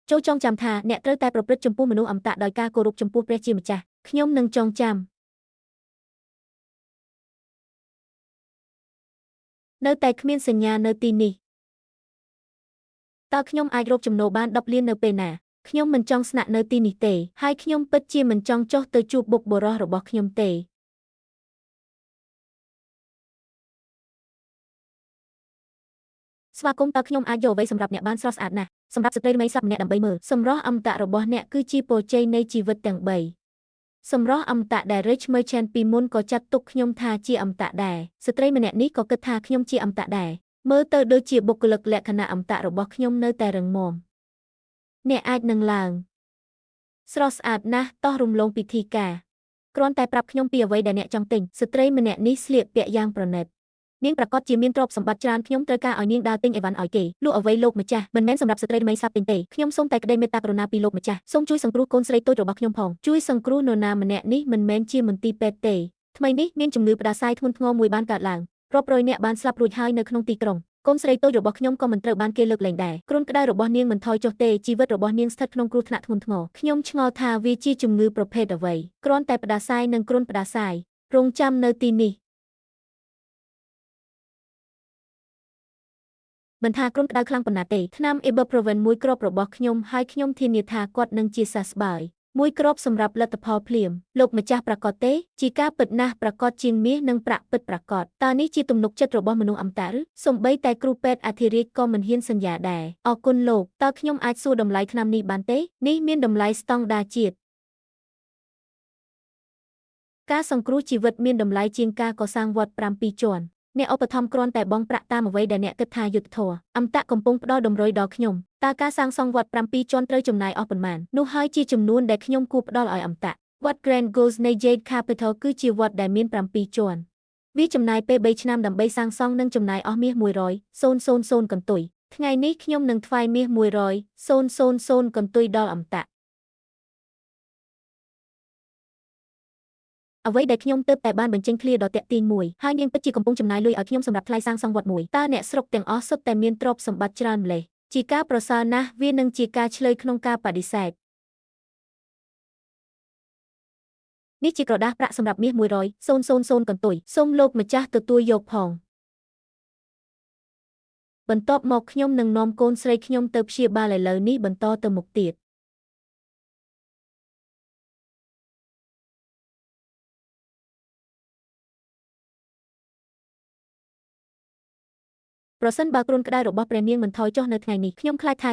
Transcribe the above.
ចូលចងចាំថាអ្នកត្រូវតែប្រព្រឹត្តចំពោះមនុស្សអមតៈដោយការគោរពចំពោះព្រះជាម្ចាស់ខ្ញុំនឹងចងចាំនៅតែគ្មានសញ្ញានៅទីនេះតើខ្ញុំអាចរកចំណូលបាន10លាននៅពេលណាខ្ញុំមិនចង់ស្នាក់នៅទីនេះទេហើយខ្ញុំពិតជាមិនចង់ចុះទៅជួបបុកបុរសរបស់ខ្ញុំទេស្វាគមន៍តើខ្ញុំអាចយកអ្វីសម្រាប់អ្នកបានស្រស់ស្អាតណាស់សម្រាប់ស្ត្រីល្បីស្លាប់ម្នាក់ដើម្បីមើលសម្រស់អមតៈរបស់អ្នកគឺជាពរជ័យនៃជីវិតទាំង3សម្រស់អមតៈដែល Rich Merchant ពីមុនក៏ចាត់ទុកខ្ញុំថាជាអមតៈដែរស្ត្រីម្នាក់នេះក៏គិតថាខ្ញុំជាអមតៈដែរមើលទៅដូចជាបុគ្គលិកលក្ខណៈអមតៈរបស់ខ្ញុំនៅតែរឹងមាំអ្នកអាចនឹងឡើងស្រស់ស្អាតណាស់តោះរំលងពិធីការគ្រាន់តែប្រាប់ខ្ញុំពីអ្វីដែលអ្នកចង់ទិញស្ត្រីម្នាក់នេះស្លៀកពាក់យ៉ាងប្រណិតនាងប្រកាសជាមានទ្រព្យសម្បត្តិច្រើនខ្ញុំត្រូវការឲ្យនាងដើរទិញអីវ៉ាន់ឲ្យគេលក់អ្វីលោកម្ចាស់មិនមែនសម្រាប់ស្ត្រីល្បីស្លាប់ទិញទេខ្ញុំសូមតែក្តីមេត្តាករុណាពីលោកម្ចាស់សូមជួយសង្គ្រោះកូនស្រីតូចរបស់ខ្ញុំផងជួយសង្គ្រោះនរណាម្នាក់នេះមិនមែនជាមន្ទីរពេទ្យទេថ្មីនេះមានជំងឺផ្ដាសាយធ្ងន់ធ្ងរមួយបានកើតឡើងរាប់រយនាក់បានស្លាប់រួចហើយនៅក្នុងទីក្រុងកូនស្រីតូចរបស់ខ្ញុំក៏មិនត្រូវបានគេលើកលែងដែរគ្រុនក្តៅរបស់នាងមិនថយចុះទេជីវិតរបស់នាងស្ថិតក្នុងគ្រោះថ្នាក់ធ្ងន់ធ្ងរខ្ញុំឆ្ងល់ថាវាជាជំងឺប្រភេទអ្វីគ្រាន់តែផ្ដាសាយនិងគ្រុនផ្ដាសាយរងចាំនៅទីនេះមិនថាគ្រុនក្តៅខ្លាំងប៉ុណ្ណាទេថ្នាំ Ibuprofen មួយគ្រាប់របស់ខ្ញុំហើយខ្ញុំធានាថាគាត់នឹងជាសះស្បើយមួយគ្រាប់សម្រាប់លទ្ធផលភ្លាមលោកម្ចាស់ប្រកាសទេជាការពិតណាស់ប្រកាសជាងមាសនិងប្រាក់ពិតប្រាកដតើនេះជាទំនុកចិត្តរបស់មនុស្សអមតៈឬសូម្បីតែគ្រូពេទ្យអធិរាជក៏មិនហ៊ានសន្យាដែរអរគុណលោកតើខ្ញុំអាចសួរតម្លៃថ្នាំនេះបានទេនេះមានតម្លៃស្តង់ដារជាតិការសង្គ្រោះជីវិតមានតម្លៃជាងការកសាងវត្ត7ជាន់អ្នកឧបត្ថម្ភគ្រាន់តែបង់ប្រាក់តាមអ្វីដែលអ្នកគិតថាយុត្តិធម៌អមតៈកំពុងផ្ដល់តម្រុយដល់ខ្ញុំតើការសាងសង់វត្ត7ជាន់ត្រូវចំណាយអស់ប៉ុន្មាននោះហើយជាចំនួនដែលខ្ញុំគួរផ្ដល់ឲ្យអមតៈវត្ត Grand Goals នៃ Jade Capital គឺជាវត្តដែលមាន7ជាន់វាចំណាយពេល3ឆ្នាំដើម្បីសាងសង់និងចំណាយអស់មាស100,000 កន្ទុយថ្ងៃនេះខ្ញុំនឹងថ្វាយមាស100,000 កន្ទុយដល់អមតៈអ្វីដែលខ្ញុំទើបតែបានបញ្ចេញឃ្លាដ៏ទាក់ទាញមួយហើយនាងពិតជាកំពុងចំណាយលុយឲ្យខ្ញុំសម្រាប់ថ្លៃសាងសង់វត្តមួយតើអ្នកស្រុកទាំងអស់សុទ្ធតែមានទ្រព្យសម្បត្តិច្រើនម្ល៉េះជាការប្រសើរណាស់វានឹងជាការឆ្លើយក្នុងការបដិសេធនេះជាក្រដាសប្រាក់សម្រាប់មាស100,000 កន្ទុយសូមលោកម្ចាស់ទទួលយកផងបន្ទាប់មកខ្ញុំនឹងនាំកូនស្រីខ្ញុំទៅព្យាបាលឥឡូវនេះបន្តទៅមុខទៀតប្រសិនបើគ្រុនក្តៅរបស់ព្រះនាងមិនថយចុះនៅថ្ងៃនេះខ្ញុំខ្លាចថា